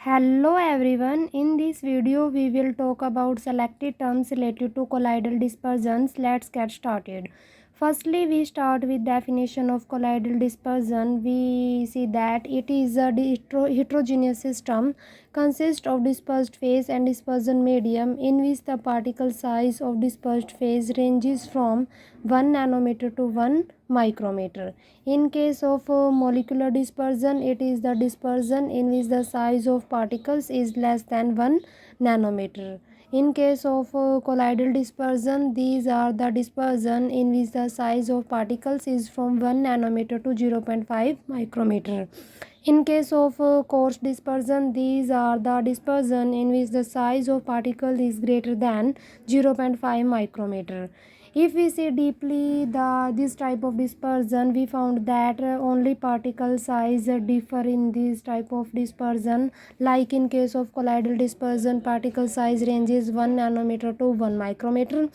Hello everyone, in this video we will talk about selected terms related to colloidal dispersions. Let's get started. Firstly, we start with definition of colloidal dispersion. We see that it is a heterogeneous system consists of dispersed phase and dispersion medium in which the particle size of dispersed phase ranges from 1 nanometer to 1 micrometer. In case of molecular dispersion, it is the dispersion in which the size of particles is less than 1 nanometer. In case of colloidal dispersion, these are the dispersion in which the size of particles is from 1 nanometer to 0.5 micrometer. In case of coarse dispersion, these are the dispersion in which the size of particle is greater than 0.5 micrometer. If we see deeply this type of dispersion, we found that only particle size differ in this type of dispersion. Like in case of colloidal dispersion, particle size ranges 1 nanometer to 1 micrometer.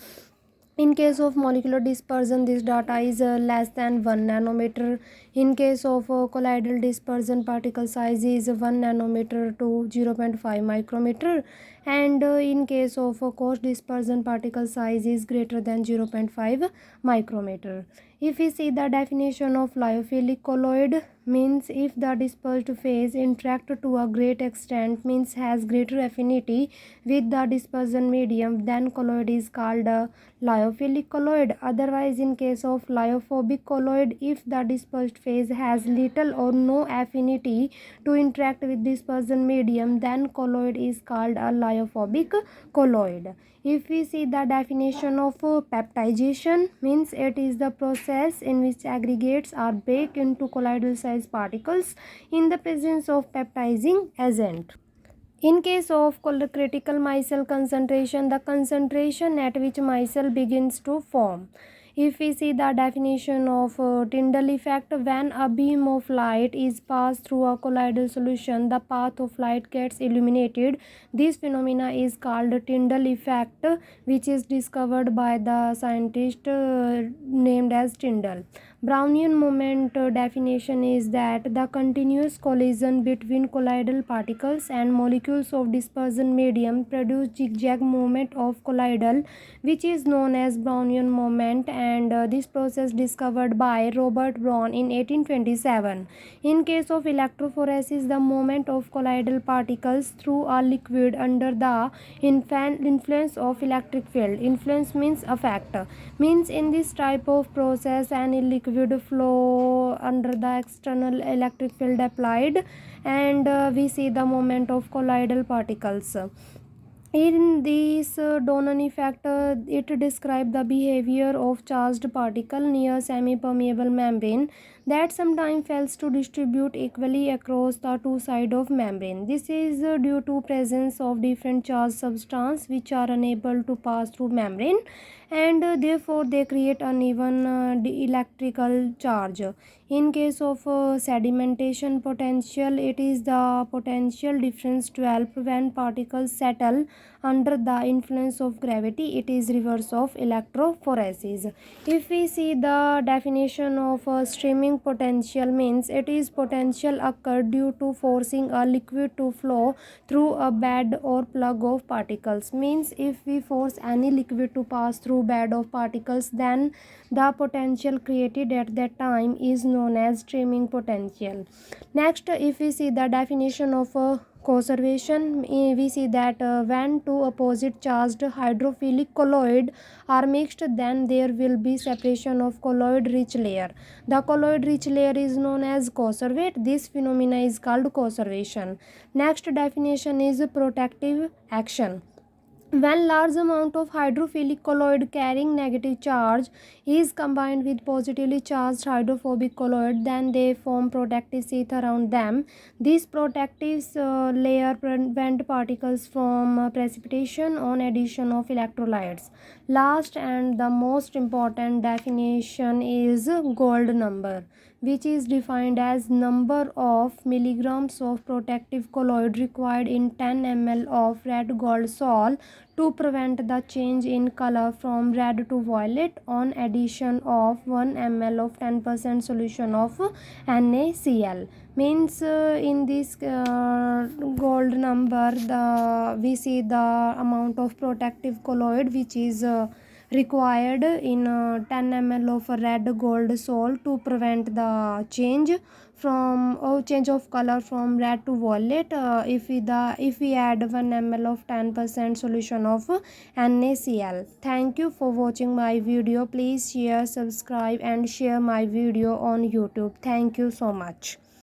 In case of molecular dispersion, this data is less than 1 nanometer. In case of colloidal dispersion, particle size is 1 nanometer to 0.5 micrometer. And in case of coarse dispersion, particle size is greater than 0.5 micrometer. If we see the definition of lyophilic colloid, means if the dispersed phase interact to a great extent, means has greater affinity with the dispersion medium, then colloid is called a lyophilic colloid. Otherwise, in case of lyophobic colloid, if the dispersed phase has little or no affinity to interact with dispersion medium, then colloid is called a lyophobic colloid. If we see the definition of peptidization, means it is the process in which aggregates are baked into colloidal size particles in the presence of peptizing agent. In case of critical micelle concentration, the concentration at which micelle begins to form. If we see the definition of Tyndall effect, when a beam of light is passed through a colloidal solution, the path of light gets illuminated. This phenomena is called Tyndall effect, which is discovered by the scientist named as Tyndall. Brownian moment definition is that the continuous collision between colloidal particles and molecules of dispersion medium produce zigzag movement of colloidal, which is known as Brownian moment, and this process discovered by Robert Brown in 1827. In case of electrophoresis, the movement of colloidal particles through a liquid under the influence of electric field. Influence means effect. Means in this type of process, any liquid flow under the external electric field applied, and we see the movement of colloidal particles. In this Donan effect, it describes the behavior of charged particle near semi-permeable membrane that sometimes fails to distribute equally across the two sides of membrane. This is due to presence of different charged substance which are unable to pass through membrane, and therefore they create uneven electrical charge. In case of sedimentation potential, it is the potential difference developed when particles settle under the influence of gravity. It is reverse of electrophoresis. If we see the definition of streaming potential, means it is potential occurred due to forcing a liquid to flow through a bed or plug of particles. Means if we force any liquid to pass through bed of particles, then the potential created at that time is known as streaming potential. Next, if we see the definition of conservation, we see that when two opposite charged hydrophilic colloid are mixed, then there will be separation of colloid rich layer. The colloid rich layer is known as conservate. This phenomena is called conservation. Next definition is protective action. When large amount of hydrophilic colloid carrying negative charge is combined with positively charged hydrophobic colloid, then they form protective sheath around them. This protective layer prevent particles from precipitation on addition of electrolytes. Last and the most important definition is gold number. which is defined as number of milligrams of protective colloid required in 10 ml of red gold sol to prevent the change in color from red to violet on addition of 1 ml of 10% solution of NaCl. Means in this gold number, we see the amount of protective colloid which is required in 10 ml of red gold sol to prevent the change of color from red to violet if we add 1 ml of 10% solution of NaCl. Thank you for watching my video. Please share, subscribe and share my video on YouTube. Thank you so much.